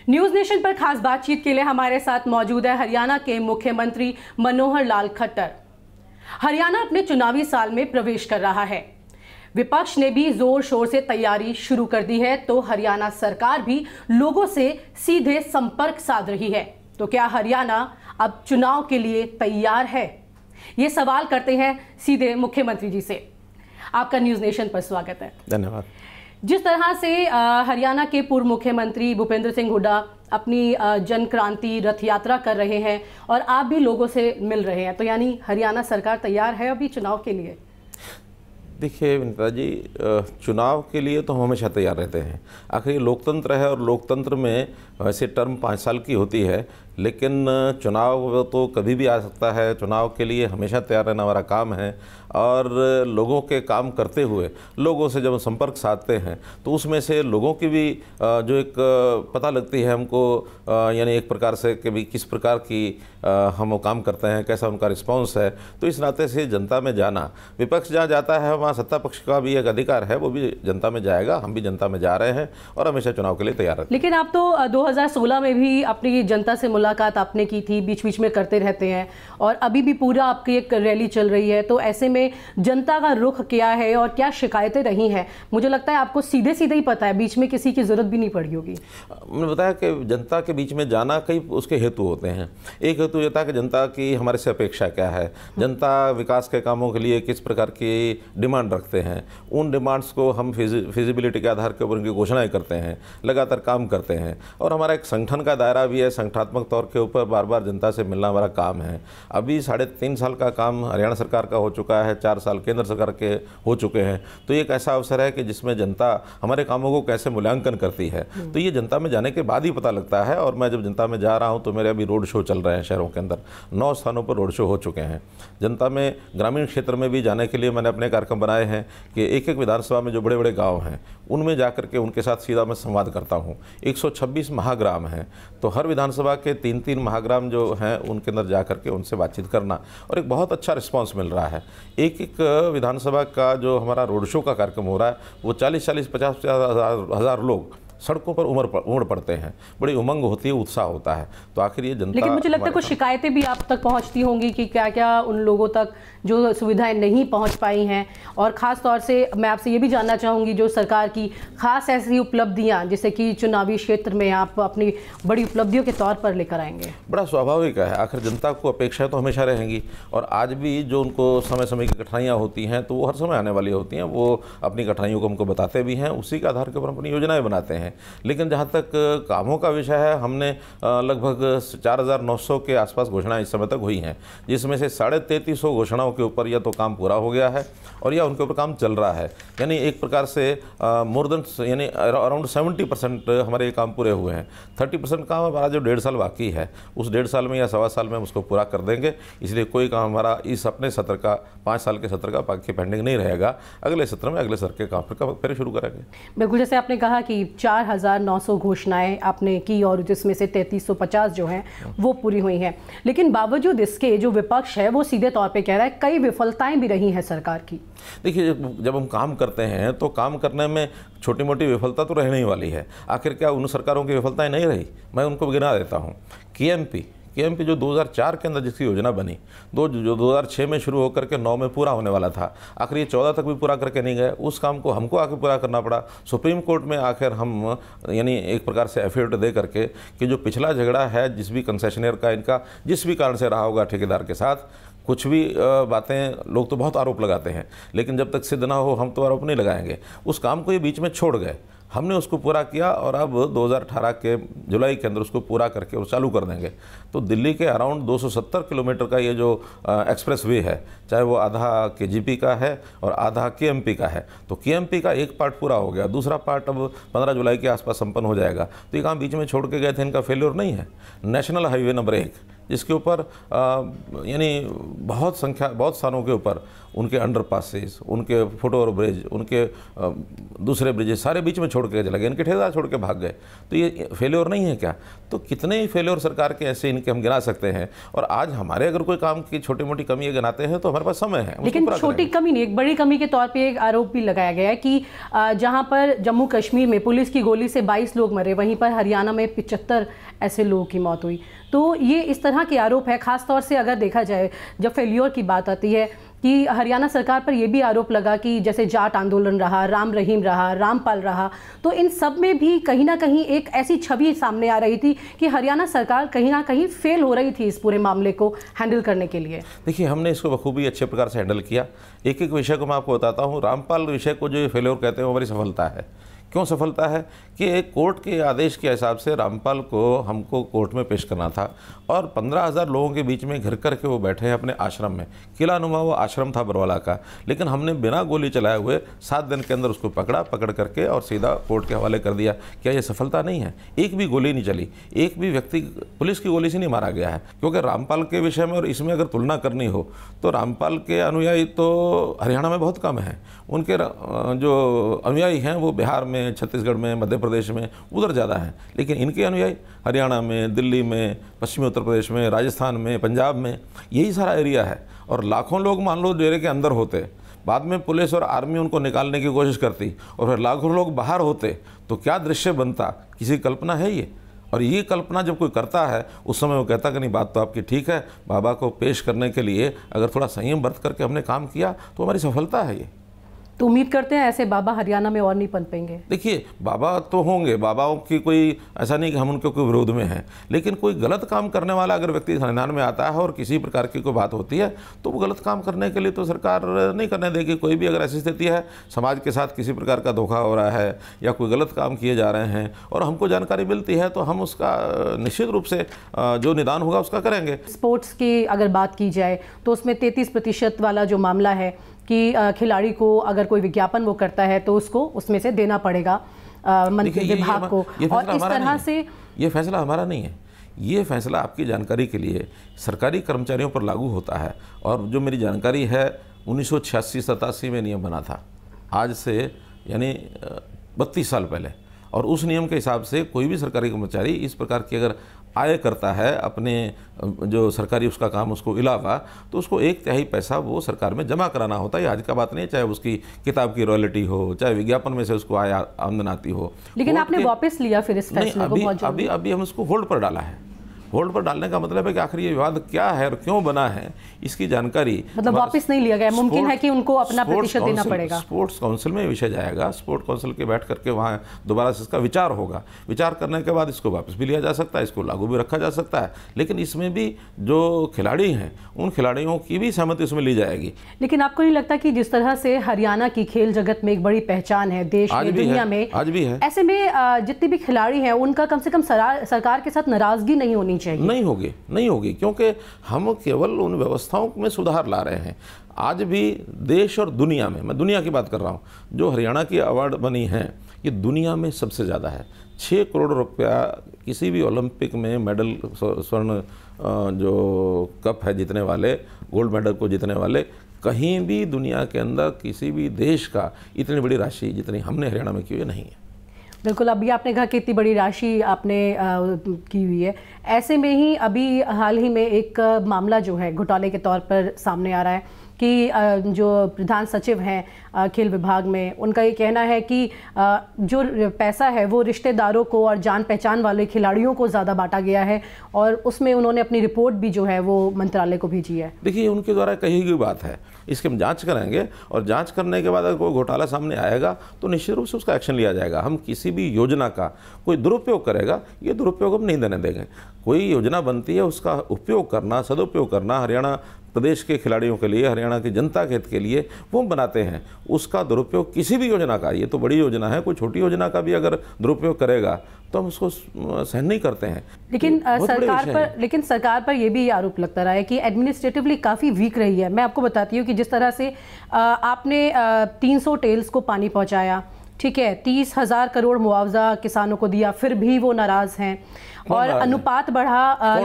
News nation पर खास बातचीत के लिए हमारे साथ मौजूद है हरियाणा के मुख्यमंत्री मनोहर लाल खट्टर। हरियाणा अपने चुनावी साल में प्रवेश कर रहा है। विपक्ष ने भी जोर शोर से तैयारी शुरू कर दी है, तो हरियाणा सरकार भी लोगों से सीधे संपर्क साध रही है। तो क्या हरियाणा अब चुनाव के लिए तैयार है? ये सवाल करते हैं सीधे मुख्यमंत्री जी से। आपका न्यूज नेशन पर स्वागत है। धन्यवाद। जिस तरह से हरियाणा के पूर्व मुख्यमंत्री भूपेंद्र सिंह हुड्डा अपनी जन क्रांति रथ यात्रा कर रहे हैं और आप भी लोगों से मिल रहे हैं, तो यानी हरियाणा सरकार तैयार है अभी चुनाव के लिए? देखिए विनीता जी, चुनाव के लिए तो हम हमेशा तैयार रहते हैं। आखिर ये लोकतंत्र है और लोकतंत्र में वैसे टर्म 5 साल की होती है, लेकिन चुनाव तो कभी भी आ सकता है। चुनाव के लिए हमेशा तैयार रहना हमारा काम है और लोगों के काम करते हुए लोगों से जब संपर्क साधते हैं तो उसमें से लोगों की भी जो एक पता लगती है हमको, यानी एक प्रकार से कि भी किस प्रकार की हम वो काम करते हैं, कैसा उनका रिस्पांस है। तो इस नाते से जनता में जाना, विपक्ष जहाँ जाता है वहाँ सत्ता पक्ष का भी एक अधिकार है, वो भी जनता में जाएगा। हम भी जनता में जा रहे हैं और हमेशा चुनाव के लिए तैयार रहते हैं। लेकिन आप तो 2016 में भी अपनी जनता से मुलाकात आपने की थी, बीच बीच में करते रहते हैं, और अभी भी पूरा आपकी एक रैली चल रही है। तो ऐसे में जनता का रुख क्या है और क्या शिकायतें रही हैं? मुझे लगता है आपको सीधे सीधे ही पता है, बीच में किसी की जरूरत भी नहीं पड़ी होगी। मैंने बताया कि जनता के बीच में जाना कई उसके हेतु होते हैं। एक हेतु ये था कि जनता की हमारे से अपेक्षा क्या है, जनता विकास के कामों के लिए किस प्रकार की डिमांड रखते हैं, उन डिमांड्स को हम फिजिबिलिटी के आधार के ऊपर उनकी घोषणाएं करते हैं, लगातार काम करते हैं। और हमारा एक संगठन का दायरा भी है, संगठनात्मक तौर के ऊपर बार बार जनता से मिलना हमारा काम है। अभी 3.5 साल का काम हरियाणा सरकार का हो चुका है, 4 साल केंद्र सरकार के हो चुके हैं। तो ये एक ऐसा अवसर है कि जिसमें जनता हमारे कामों को कैसे मूल्यांकन करती है, तो ये जनता में जाने के बाद ही पता लगता है। और मैं जब जनता में जा रहा हूँ तो मेरे अभी रोड शो चल रहे हैं शहरों के अंदर, 9 स्थानों पर रोड शो हो चुके हैं। जनता में ग्रामीण क्षेत्र में भी जाने के लिए मैंने अपने कार्यक्रम बनाए हैं कि एक एक विधानसभा में जो बड़े बड़े गाँव हैं उनमें जा करके उनके साथ सीधा मैं संवाद करता हूँ। 126 महाग्राम हैं, तो हर विधानसभा के 3-3 महाग्राम जो हैं उनके अंदर जा करके उनसे बातचीत करना, और एक बहुत अच्छा रिस्पांस मिल रहा है। एक एक विधानसभा का जो हमारा रोड शो का कार्यक्रम हो रहा है वो 40-40, 50-50 हज़ार लोग सड़कों पर उमड़ पड़ते हैं। बड़ी उमंग होती है, उत्साह होता है। तो आखिर ये जनता, लेकिन मुझे लगता है कुछ शिकायतें भी आप तक पहुंचती होंगी कि क्या क्या उन लोगों तक जो सुविधाएं नहीं पहुंच पाई हैं, और ख़ास तौर से मैं आपसे ये भी जानना चाहूँगी जो सरकार की खास ऐसी उपलब्धियां जैसे कि चुनावी क्षेत्र में आप अपनी बड़ी उपलब्धियों के तौर पर लेकर आएंगे। बड़ा स्वाभाविक है, आखिर जनता को अपेक्षाएं तो हमेशा रहेंगी, और आज भी जो उनको समय समय की कठिनाइयाँ होती हैं तो वो हर समय आने वाली होती हैं। वो अपनी कठिनाइयों को हमको बताते भी हैं, उसी के आधार के ऊपर अपनी योजनाएँ बनाते हैं। लेकिन जहाँ तक कामों का विषय है, हमने लगभग 4900 के आसपास घोषणाएं इस समय तक हुई हैं, जिसमें से 3350 घोषणाओं के ऊपर या तो काम पूरा हो गया है और या उनके ऊपर काम चल रहा है। यानी एक प्रकार से मोर देन यानी अराउंड 70% हमारे काम पूरे हुए हैं। 30% काम हमारा जो 1.5 साल बाकी है, उस 1.5 साल में या 1.25 साल में हम उसको पूरा कर देंगे। इसलिए कोई काम हमारा इस अपने सत्र का 5 साल के सत्र का बाकी पेंडिंग नहीं रहेगा। अगले सत्र में अगले सत्र के काम फिर शुरू करेंगे। बिल्कुल, जैसे आपने कहा कि 4900 घोषणाएं आपने की और जिसमें से 3350 जो हैं वो पूरी हुई हैं, लेकिन बावजूद इसके जो विपक्ष है वो सीधे तौर पे कह रहा है कई विफलताएं भी रही हैं सरकार की। देखिए, जब हम काम करते हैं तो काम करने में छोटी मोटी विफलता तो रहने ही वाली है। आखिर क्या उन सरकारों की विफलताएं नहीं रही? मैं उनको गिना देता हूँ। केएमपी जो 2004 के अंदर जिसकी योजना बनी, जो 2006 में शुरू होकर के 9 में पूरा होने वाला था, आखिर ये 14 तक भी पूरा करके नहीं गए। उस काम को हमको आके पूरा करना पड़ा। सुप्रीम कोर्ट में आखिर हम यानी एक प्रकार से एफिडेविट दे करके कि जो पिछला झगड़ा है जिस भी कंसेशनर का, इनका जिस भी कारण से रहा होगा ठेकेदार के साथ, कुछ भी बातें लोग तो बहुत आरोप लगाते हैं, लेकिन जब तक सिद्ध ना हो हम तो आरोप नहीं लगाएंगे। उस काम को ये बीच में छोड़ गए, हमने उसको पूरा किया और अब 2018 के जुलाई के अंदर उसको पूरा करके वो चालू कर देंगे। तो दिल्ली के अराउंड 270 किलोमीटर का ये जो एक्सप्रेस वे है, चाहे वो आधा केजीपी का है और आधा केएमपी का है, तो केएमपी का एक पार्ट पूरा हो गया, दूसरा पार्ट अब 15 जुलाई के आसपास संपन्न हो जाएगा। तो ये काम बीच में छोड़ के गए थे, इनका फेल्योर नहीं है। नेशनल हाईवे नंबर 1 जिसके ऊपर यानी बहुत स्थानों के ऊपर उनके अंडरपासेस, उनके फुटओवर ब्रिज, उनके दूसरे ब्रिजेस सारे बीच में छोड़ के चले गए, इनके ठेकेदार छोड़ के भाग गए। तो ये फेल्योर नहीं है क्या? तो कितने ही फेल्योर सरकार के ऐसे इनके हम गिना सकते हैं। और आज हमारे अगर कोई काम की छोटी मोटी कमी गिनाते हैं तो हमारे पास समय है। लेकिन छोटी कमी नहीं, एक बड़ी कमी के तौर पे एक आरोप भी लगाया गया है कि जहां पर जम्मू कश्मीर में पुलिस की गोली से 22 लोग मरे, वहीं पर हरियाणा में 75 ऐसे लोगों की मौत हुई। तो ये इस तरह के आरोप है, खास तौर से अगर देखा जाए जब फेल्योर की बात आती है कि हरियाणा सरकार पर यह भी आरोप लगा कि जैसे जाट आंदोलन रहा, राम रहीम रहा, रामपाल रहा, तो इन सब में भी कहीं ना कहीं एक ऐसी छवि सामने आ रही थी कि हरियाणा सरकार कहीं ना कहीं फेल हो रही थी इस पूरे मामले को हैंडल करने के लिए। देखिए, हमने इसको बखूबी अच्छे प्रकार से हैंडल किया। एक एक विषय को मैं आपको बताता हूँ। रामपाल विषय को जो ये फेल्योर कहते हैं वो हमारी सफलता है। क्यों सफलता है? कि एक कोर्ट के आदेश के हिसाब से रामपाल को हमको कोर्ट में पेश करना था और 15,000 लोगों के बीच में घर करके वो बैठे हैं अपने आश्रम में। किला नुमा वो आश्रम था बरवाला का, लेकिन हमने बिना गोली चलाए हुए 7 दिन के अंदर उसको पकड़ करके और सीधा कोर्ट के हवाले कर दिया। क्या ये सफलता नहीं है? एक भी गोली नहीं चली, एक भी व्यक्ति पुलिस की गोली से नहीं मारा गया है। क्योंकि रामपाल के विषय में और इसमें अगर तुलना करनी हो तो रामपाल के अनुयायी तो हरियाणा में बहुत कम हैं। उनके जो अनुयायी हैं वो बिहार में, छत्तीसगढ़ में, मध्य प्रदेश में उधर ज़्यादा हैं। लेकिन इनके अनुयायी हरियाणा में, दिल्ली में, पश्चिमी उत्तर प्रदेश में, राजस्थान में, पंजाब में, यही सारा एरिया है। और लाखों लोग मान लो डेरे के अंदर होते, बाद में पुलिस और आर्मी उनको निकालने की कोशिश करती और फिर लाखों लोग बाहर होते, तो क्या दृश्य बनता? किसी कल्पना है ये? और ये कल्पना जब कोई करता है उस समय वो कहता कि नहीं, बात तो आपकी ठीक है, बाबा को पेश करने के लिए अगर थोड़ा संयम बरत करके हमने काम किया तो हमारी सफलता है ये। तो उम्मीद करते हैं ऐसे बाबा हरियाणा में और नहीं पनपेंगे। देखिए, बाबा तो होंगे, बाबाओं की कोई ऐसा नहीं कि हम उनके कोई विरोध में हैं, लेकिन कोई गलत काम करने वाला अगर व्यक्ति संविधान में आता है और किसी प्रकार की कोई बात होती है तो वो गलत काम करने के लिए तो सरकार नहीं करने देगी। कोई भी अगर ऐसी स्थिति है, समाज के साथ किसी प्रकार का धोखा हो रहा है या कोई गलत काम किए जा रहे हैं और हमको जानकारी मिलती है तो हम उसका निश्चित रूप से जो निदान होगा उसका करेंगे। स्पोर्ट्स की अगर बात की जाए तो उसमें 33% वाला जो मामला है कि खिलाड़ी को अगर कोई विज्ञापन वो करता है तो उसको उसमें से देना पड़ेगा मंत्री विभाग को, और इस तरह से ये फैसला हमारा नहीं है। ये फैसला आपकी जानकारी के लिए सरकारी कर्मचारियों पर लागू होता है। और जो मेरी जानकारी है 1986-87 में नियम बना था, आज से यानी 32 साल पहले। और उस नियम के हिसाब से कोई भी सरकारी कर्मचारी इस प्रकार की अगर आय करता है अपने जो सरकारी उसका काम उसको अलावा, तो उसको 1/3 पैसा वो सरकार में जमा कराना होता है। आज का बात नहीं है, चाहे उसकी किताब की रॉयल्टी हो, चाहे विज्ञापन में से उसको आय आमदन आती हो। लेकिन आपने वापस लिया फिर इस फैसले को? अभी हम उसको होल्ड पर डाला है। होल्ड पर डालने का मतलब है कि आखिर ये विवाद क्या है और क्यों बना है, इसकी जानकारी मतलब वापस नहीं लिया गया। मुमकिन है कि उनको अपना प्रतिशत देना पड़ेगा। स्पोर्ट्स काउंसिल में विषय जाएगा, स्पोर्ट्स काउंसिल के बैठ करके वहाँ दोबारा से इसका विचार होगा। विचार करने के बाद इसको वापस भी लिया जा सकता है, इसको लागू भी रखा जा सकता है। लेकिन इसमें भी जो खिलाड़ी हैं उन खिलाड़ियों की भी सहमति उसमें ली जाएगी। लेकिन आपको नहीं लगता कि जिस तरह से हरियाणा की खेल जगत में एक बड़ी पहचान है देश में, दुनिया में, आज भी है, ऐसे में जितने भी खिलाड़ी हैं उनका कम से कम सरकार के साथ नाराजगी नहीं होनी चाहिए? नहीं होगी, क्योंकि हम केवल उन व्यवस्थाओं में सुधार ला रहे हैं। आज भी देश और दुनिया में, मैं दुनिया की बात कर रहा हूँ, जो हरियाणा की अवार्ड बनी है ये दुनिया में सबसे ज़्यादा है। 6 करोड़ रुपया किसी भी ओलंपिक में मेडल, स्वर्ण जो कप है जीतने वाले, गोल्ड मेडल को जीतने वाले, कहीं भी दुनिया के अंदर किसी भी देश का इतनी बड़ी राशि जितनी हमने हरियाणा में की हुई नहीं है। बिल्कुल, अभी आपने कहा कि इतनी बड़ी राशि आपने की हुई है। ऐसे में ही अभी हाल ही में एक मामला जो है घोटाले के तौर पर सामने आ रहा है कि जो प्रधान सचिव हैं खेल विभाग में, उनका ये कहना है कि जो पैसा है वो रिश्तेदारों को और जान पहचान वाले खिलाड़ियों को ज़्यादा बांटा गया है, और उसमें उन्होंने अपनी रिपोर्ट भी जो है वो मंत्रालय को भेजी है। देखिए, उनके द्वारा कही गई बात है, इसकी हम जांच करेंगे और जांच करने के बाद अगर कोई घोटाला सामने आएगा तो निश्चित रूप से उसका एक्शन लिया जाएगा। हम किसी भी योजना का कोई दुरुपयोग करेगा, ये दुरुपयोग हम नहीं देने देंगे। कोई योजना बनती है उसका उपयोग करना, सदुपयोग करना हरियाणा प्रदेश के खिलाड़ियों के लिए, हरियाणा की जनता के हित के लिए वो बनाते हैं। उसका दुरुपयोग किसी भी योजना का, ये तो बड़ी योजना है, कोई छोटी योजना का भी अगर दुरुपयोग करेगा तो हम उसको सहन नहीं करते हैं। लेकिन सरकार पर यह भी आरोप लगता रहा है कि एडमिनिस्ट्रेटिवली काफ़ी वीक रही है। मैं आपको बताती हूँ कि जिस तरह से आपने 300 टेल्स को पानी पहुँचाया, ठीक है, 30,000 करोड़ मुआवजा किसानों को दिया, फिर भी वो नाराज हैं। और अनुपात बढ़ा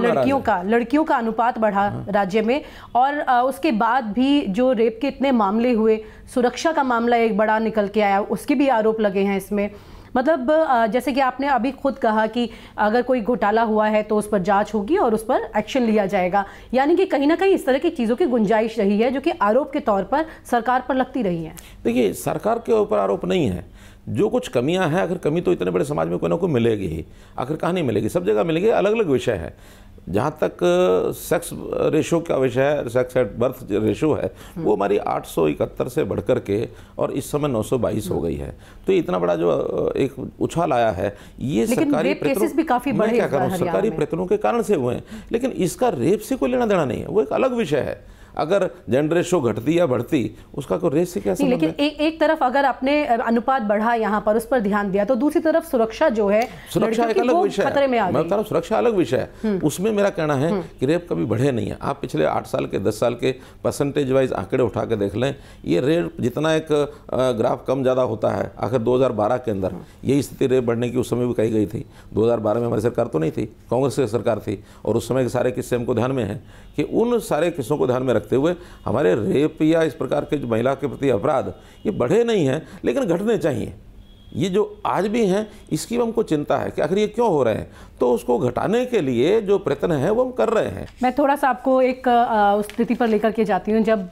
लड़कियों का अनुपात बढ़ा राज्य में, और उसके बाद भी जो रेप के इतने मामले हुए, सुरक्षा का मामला एक बड़ा निकल के आया, उसके भी आरोप लगे हैं इसमें। मतलब जैसे कि आपने अभी खुद कहा कि अगर कोई घोटाला हुआ है तो उस पर जांच होगी और उस पर एक्शन लिया जाएगा, यानी कि कहीं ना कहीं इस तरह की चीज़ों की गुंजाइश रही है जो कि आरोप के तौर पर सरकार पर लगती रही है। देखिए, सरकार के ऊपर आरोप नहीं है, जो कुछ कमियां हैं, आखिर कमी तो इतने बड़े समाज में कोई ना कोई मिलेगी ही, आखिर कहाँ नहीं मिलेगी, सब जगह मिलेगी। अलग अलग विषय है। जहाँ तक सेक्स रेशो का विषय है, सेक्स एट बर्थ रेशो है, वो हमारी 871 से बढ़कर के और इस समय 922 हो गई है। तो इतना बड़ा जो एक उछाल आया है, ये सरकारी केसेस भी काफी बढ़े, क्या करूँ, सरकारी प्रयत्नों के कारण से हुए हैं। लेकिन इसका रेप से कोई लेना देना नहीं है, वो एक अलग विषय है। अगर जेंडर रेशो घटती या बढ़ती, उसका कोई रेस से क्या संबंध है? लेकिन एक तरफ अगर आपने अनुपात बढ़ा यहाँ पर, उस पर ध्यान दिया, तो दूसरी तरफ सुरक्षा जो है, सुरक्षा एक अलग विषय है। खतरे में आ गई। मैं बता रहा हूँ, सुरक्षा अलग विषय है। उसमें मेरा कहना है कि रेप कभी बढ़े नहीं है। आप पिछले 8 साल के 10 साल के परसेंटेज वाइज आंकड़े उठा के देख लें, ये रेप जितना एक ग्राफ कम ज़्यादा होता है, आखिर 2012 के अंदर यही स्थिति रेप बढ़ने की उस समय भी कही गई थी। 2012 में हमारी सरकार तो नहीं थी, कांग्रेस की सरकार थी, और उस समय के सारे किस्से हमको ध्यान में हैं कि उन सारे किस्सों को ध्यान में रखते हुए हमारे रेप या इस प्रकार के जो महिला के प्रति अपराध ये बढ़े नहीं हैं, लेकिन घटने चाहिए। ये जो आज भी हैं, इसकी हमको चिंता है कि आखिर ये क्यों हो रहे हैं, तो उसको घटाने के लिए जो प्रयत्न है वो हम कर रहे हैं। मैं थोड़ा सा आपको एक उस स्थिति पर लेकर के जाती हूँ, जब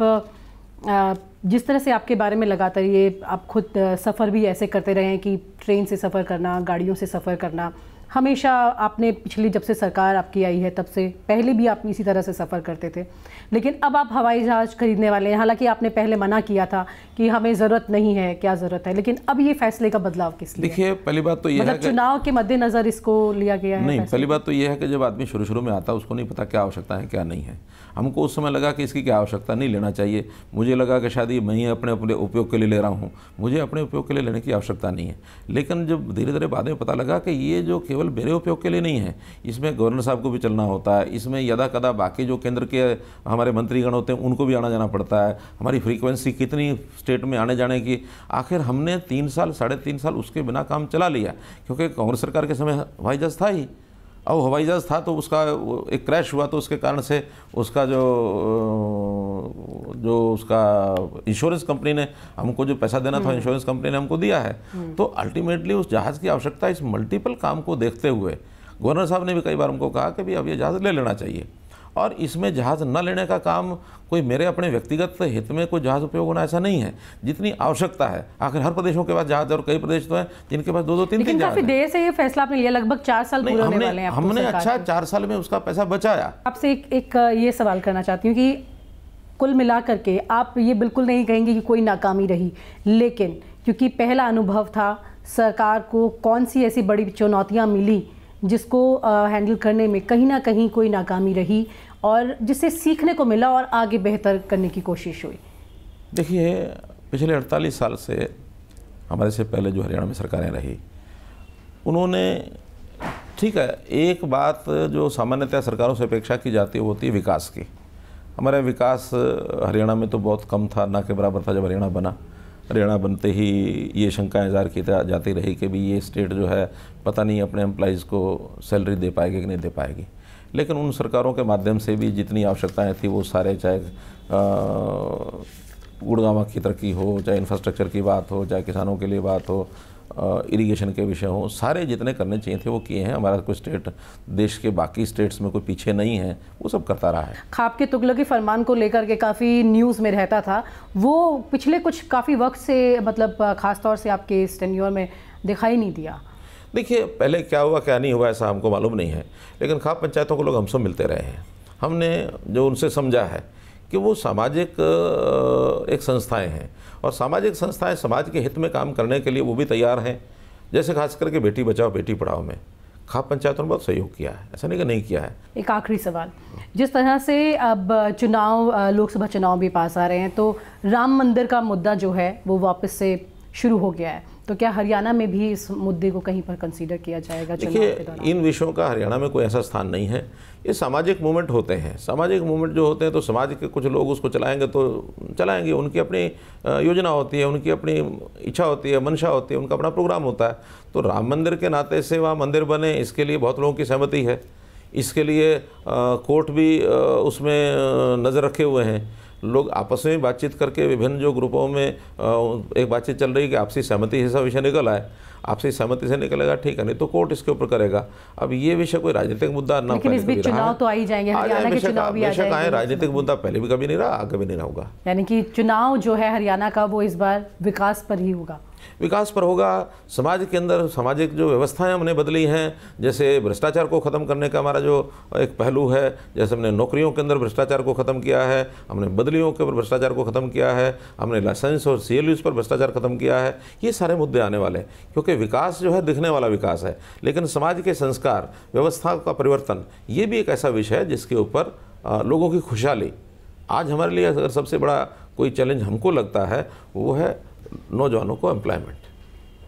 जिस तरह से आपके बारे में लगातार ये आप खुद सफ़र भी ऐसे करते रहे हैं कि ट्रेन से सफ़र करना, गाड़ियों से सफ़र करना, हमेशा आपने पिछली जब से सरकार आपकी आई है तब से, पहले भी आप इसी तरह से सफ़र करते थे, लेकिन अब आप हवाई जहाज़ खरीदने वाले हैं। हालांकि आपने पहले मना किया था कि हमें ज़रूरत नहीं है, क्या ज़रूरत है, लेकिन अब ये फैसले का बदलाव किस लिए? देखिए, पहली बात तो ये मतलब चुनाव के मद्देनज़र इसको लिया गया है? नहीं, पहली बात तो ये है कि जब आदमी शुरू में आता है उसको नहीं पता क्या आवश्यकता है क्या नहीं है। हमको उस समय लगा कि इसकी क्या आवश्यकता नहीं लेना चाहिए। मुझे लगा कि शायद मैं ही अपने उपयोग के लिए ले रहा हूँ, मुझे अपने उपयोग के लिए लेने की आवश्यकता नहीं है। लेकिन जब धीरे धीरे बाद में पता लगा कि ये जो केवल मेरे उपयोग के लिए नहीं है, इसमें गवर्नर साहब को भी चलना होता है, इसमें यदा कदा बाकी जो केंद्र के हमारे मंत्रीगण होते हैं उनको भी आना जाना पड़ता है, हमारी फ्रीक्वेंसी कितनी स्टेट में आने जाने की, आखिर हमने 3 साल 3.5 साल उसके बिना काम चला लिया, क्योंकि कांग्रेस सरकार के समय हवाई जहाज़ था ही। अब हवाई जहाज़ था तो उसका एक क्रैश हुआ, तो उसके कारण से उसका जो उसका इंश्योरेंस कंपनी ने हमको जो पैसा देना था, इंश्योरेंस कंपनी ने हमको दिया है। तो अल्टीमेटली उस जहाज़ की आवश्यकता, इस मल्टीपल काम को देखते हुए गवर्नर साहब ने भी कई बार हमको कहा कि भाई अब ये जहाज़ ले लेना चाहिए, और इसमें जहाज़ न लेने का काम कोई मेरे अपने व्यक्तिगत हित में कोई जहाज़ उपयोग होना ऐसा नहीं है, जितनी आवश्यकता है। आखिर हर प्रदेशों के पास जहाज़, और कई प्रदेश तो हैं जिनके पास 2-2 3-3 जहाज़। काफी देर से ये फैसला आपने लिया, लगभग 4 साल पूरे होने वाले हैं। हमने अच्छा 4 साल में उसका पैसा बचाया। आपसे एक ये सवाल करना चाहती हूँ कि कुल मिला करके आप ये बिल्कुल नहीं कहेंगे कि कोई नाकामी रही, लेकिन क्योंकि पहला अनुभव था, सरकार को कौन सी ऐसी बड़ी चुनौतियाँ मिली जिसको हैंडल करने में कहीं ना कहीं कोई नाकामी रही और जिससे सीखने को मिला और आगे बेहतर करने की कोशिश हुई? देखिए, पिछले 48 साल से हमारे से पहले जो हरियाणा में सरकारें रही, उन्होंने, ठीक है, एक बात जो सामान्यतः सरकारों से अपेक्षा की जाती है वो होती है विकास की। हमारा विकास हरियाणा में तो बहुत कम था, ना के बराबर था जब हरियाणा बना। हरियाणा बनते ही ये शंकाएं ज़ाहिर की जाती रही कि भी ये स्टेट जो है पता नहीं अपने एम्प्लॉइज़ को सैलरी दे पाएगी कि नहीं दे पाएगी। लेकिन उन सरकारों के माध्यम से भी जितनी आवश्यकताएं थी वो सारे, चाहे गुड़गांव की तरक्की हो, चाहे इंफ्रास्ट्रक्चर की बात हो, चाहे किसानों के लिए बात हो, इरिगेशन के विषय हो, सारे जितने करने चाहिए थे वो किए हैं। हमारा कोई स्टेट देश के बाकी स्टेट्स में कोई पीछे नहीं है, वो सब करता रहा है। खाप के तुगलकी फरमान को लेकर के काफ़ी न्यूज़ में रहता था, वो पिछले कुछ काफ़ी वक्त से, मतलब ख़ास तौर से आपके इस टेन्योर में दिखाई नहीं दिया। देखिए, पहले क्या हुआ क्या नहीं हुआ ऐसा हमको मालूम नहीं है, लेकिन खाप पंचायतों को लोग हमसे मिलते रहे हैं। हमने जो उनसे समझा है कि वो सामाजिक एक संस्थाएं हैं, और सामाजिक संस्थाएं समाज के हित में काम करने के लिए वो भी तैयार हैं। जैसे खास करके बेटी बचाओ बेटी पढ़ाओ में खाप पंचायतों ने बहुत सहयोग किया है, ऐसा नहीं कि नहीं किया है। एक आखिरी सवाल, जिस तरह से अब चुनाव, लोकसभा चुनाव भी पास आ रहे हैं, तो राम मंदिर का मुद्दा जो है वो वापस से शुरू हो गया है। तो क्या हरियाणा में भी इस मुद्दे को कहीं पर कंसीडर किया जाएगा? देखिए, इन विषयों का हरियाणा में कोई ऐसा स्थान नहीं है। ये सामाजिक मूवमेंट होते हैं। सामाजिक मूवमेंट जो होते हैं तो समाज के कुछ लोग उसको चलाएंगे तो चलाएंगे, उनकी अपनी योजना होती है, उनकी अपनी इच्छा होती है, मंशा होती है, उनका अपना प्रोग्राम होता है। तो राम मंदिर के नाते से वहाँ मंदिर बने, इसके लिए बहुत लोगों की सहमति है। इसके लिए कोर्ट भी उसमें नज़र रखे हुए हैं। लोग आपस में बातचीत करके विभिन्न जो ग्रुपों में एक बातचीत चल रही है कि आपसी सहमति से विषय निकल आए, आपसी सहमति से निकलेगा ठीक है, नहीं तो कोर्ट इसके ऊपर करेगा। अब ये विषय कोई राजनीतिक मुद्दा ना, लेकिन इस बीच चुनाव तो आ ही जाएंगे, हरियाणा के चुनाव भी आ जाएंगे। राजनीतिक मुद्दा पहले भी कभी नहीं रहा, आगे भी नहीं होगा। यानी कि चुनाव जो है हरियाणा का वो इस बार विकास पर ही होगा, विकास पर होगा। समाज के अंदर सामाजिक जो व्यवस्थाएं हमने बदली हैं, जैसे भ्रष्टाचार को ख़त्म करने का हमारा जो एक पहलू है, जैसे हमने नौकरियों के अंदर भ्रष्टाचार को ख़त्म किया है, हमने बदलियों के ऊपर भ्रष्टाचार को ख़त्म किया है, हमने लाइसेंस और CLUs पर भ्रष्टाचार ख़त्म किया है। ये सारे मुद्दे आने वाले हैं, क्योंकि विकास जो है दिखने वाला विकास है, लेकिन समाज के संस्कार, व्यवस्था का परिवर्तन, ये भी एक ऐसा विषय है जिसके ऊपर लोगों की खुशहाली। आज हमारे लिए अगर सबसे बड़ा कोई चैलेंज हमको लगता है वो है नौजवानों को एम्प्लॉयमेंट,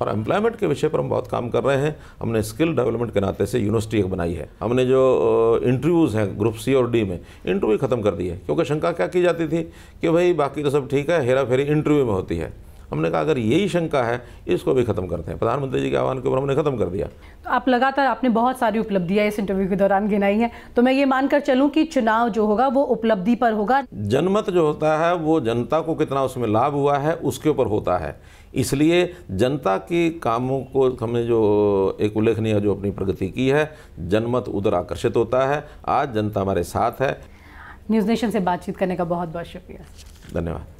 और एम्प्लॉयमेंट के विषय पर हम बहुत काम कर रहे हैं। हमने स्किल डेवलपमेंट के नाते से यूनिवर्सिटी एक बनाई है। हमने जो इंटरव्यूज़ हैं ग्रुप C और D में, इंटरव्यू ख़त्म कर दिए, क्योंकि शंका क्या की जाती थी कि भाई बाकी तो सब ठीक है, हेरा फेरी इंटरव्यू में होती है। हमने कहा अगर यही शंका है इसको भी खत्म करते हैं। प्रधानमंत्री जी के आह्वान के ऊपर हमने खत्म कर दिया। तो आप लगातार आपने बहुत सारी उपलब्धियां इस इंटरव्यू के दौरान गिनाई हैं, तो मैं ये मानकर चलूं कि चुनाव जो होगा वो उपलब्धि पर होगा। जनमत जो होता है वो जनता को कितना उसमें लाभ हुआ है उसके ऊपर होता है। इसलिए जनता के कामों को हमने जो एक उल्लेखनीय जो अपनी प्रगति की है, जनमत उधर आकर्षित होता है। आज जनता हमारे साथ है। न्यूज़ नेशन से बातचीत करने का बहुत बहुत शुक्रिया। धन्यवाद।